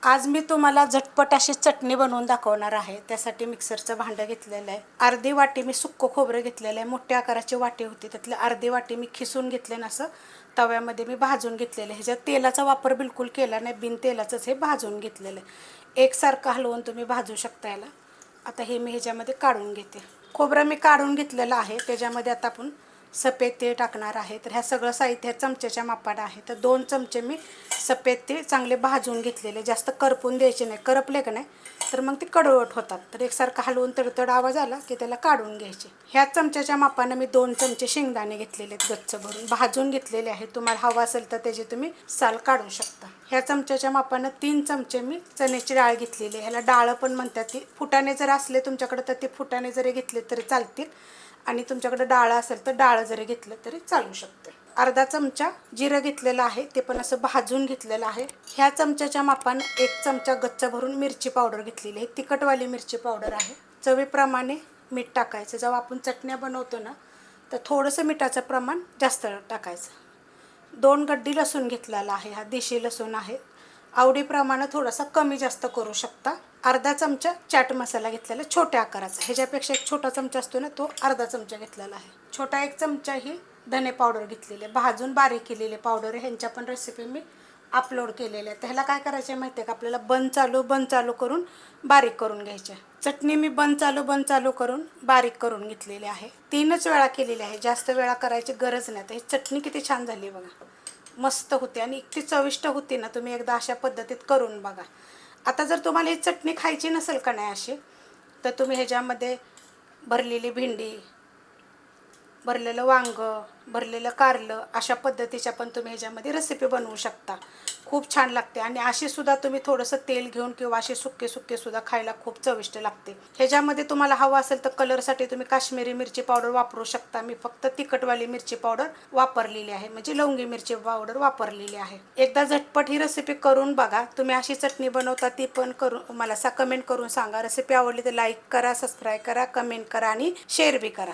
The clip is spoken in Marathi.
आज मी तुम्हाला झटपट अशी चटणी बनवून दाखवणार आहे। त्यासाठी मिक्सरचं भांडं घेतलेलं आहे। अर्धी वाटी मी सुक्कं खोबरं घेतलेलं आहे। मोठ्या आकाराची वाटी होती, त्यातली अर्धी वाटी मी खिसून घेतले ना, असं तव्यामध्ये मी भाजून घेतलेलं आहे। ह्याच्यात तेलाचा वापर बिलकुल केला नाही, बिन तेलाचंच हे भाजून घेतलेलं आहे। एकसारखं हलवून तुम्ही भाजू शकता याला। आता हे मी ह्याच्यामध्ये काढून घेते। खोबरं मी काढून घेतलेलं आहे। त्याच्यामध्ये आता आपण सफेद तीळ टाकणार आहे। तर ह्या सगळं साहित्य चमच्याच्या मापाने आहे। तर 2 चमचे मी सफेद तीळ चांगले भाजून घेतलेले, जास्त करपून द्यायचे नाही, करपले का नाही तर मग ते कडवट होतात। तर एकसारखं हलवून तडतड आवाज आला की त्याला काढून घ्यायचे। ह्या चमच्याच्या मापाने मी 2 चमचे शेंगदाणे घेतलेले आहेत, गच्च भरून भाजून घेतलेले आहे। तुम्हाला हवा असेल तर त्याचे तुम्ही साल काढू शकता। ह्या चमच्याच्या मापाने 3 चमचे मी चण्याची डाळ घेतलेली आहे। ह्याला डाळ पण म्हणतात। ती फुटाणे जर असले तुमच्याकडे तर ते फुटाणे जरी घेतले तरी चालतील, आणि तुमच्याकडे डाळ असेल तर डाळ जरी घेतलं तरी चालू शकते। अर्धा चमचा जिरं घेतलेलं आहे, ते पण असं भाजून घेतलेलं आहे। ह्या चमच्याच्या मापाने 1 चमचा गच्च भरून मिरची पावडर घेतलेली आहे, तिखटवाली मिरची पावडर आहे। चवीप्रमाणे मीठ टाकायचं। जेव्हा आपण चटण्या बनवतो ना तर थोडंसं मिठाचं प्रमाण जास्त टाकायचं। 2 गड्डी लसूण घेतलेला आहे, हा देशी लसूण आहे। आवडीप्रमाणे थोडासा कमी जास्त करू शकता। अर्धा चमचा चाट मसाला घेतलेला छोट्या आकाराचा, ह्याच्यापेक्षा एक छोटा चमचा असतो ना तो अर्धा चमचा घेतलेला आहे। छोटा 1 चमचा ही धने पावडर घेतलेली आहे, भाजून बारीक केलेले पावडर आहे। ह्यांच्या पण रेसिपी मी अपलोड केलेल्या आहेत। ह्याला काय करायचे माहिती आहे का, आपल्याला बंद चालू करून बारीक करून घ्यायचे। चटणी मी बंद चालू करून बारीक करून घेतलेली आहे। 3च वेळा केलेली आहे, जास्त वेळा करायची गरज नाही। तर ही चटणी किती छान झाली बघा, मस्त होते आणि इतकी चविष्ट होती ना, तुम्ही एकदा अशा पद्धतीत करून बघा। आता जर तुम्हाला ही चटणी खायची नसेल का नाही अशी, तर तुम्ही ह्याच्यामध्ये भरलेली भेंडी, भरलेलं वांग, भरलेलं कारलं अशा पद्धतीच्या पण तुम्ही ह्याच्यामध्ये रेसिपी बनवू शकता। खूप छान लागते आणि अशी सुद्धा तुम्ही थोडंसं तेल घेऊन किंवा असे सुके सुद्धा खायला खूप चविष्ट लागते। ह्याच्यामध्ये तुम्हाला हवं असेल तर कलरसाठी तुम्ही काश्मीरी मिरची पावडर वापरू शकता। मी फक्त तिखटवाली मिरची पावडर वापरलेली आहे, म्हणजे लवंगी मिरची पावडर वापरलेली आहे। एकदा झटपट ही रेसिपी करून बघा। तुम्ही अशी चटणी बनवता ती पण करून मला कमेंट करून सांगा। रेसिपी आवडली तर लाईक करा, सबस्क्राईब करा, कमेंट करा आणि शेअर बी करा।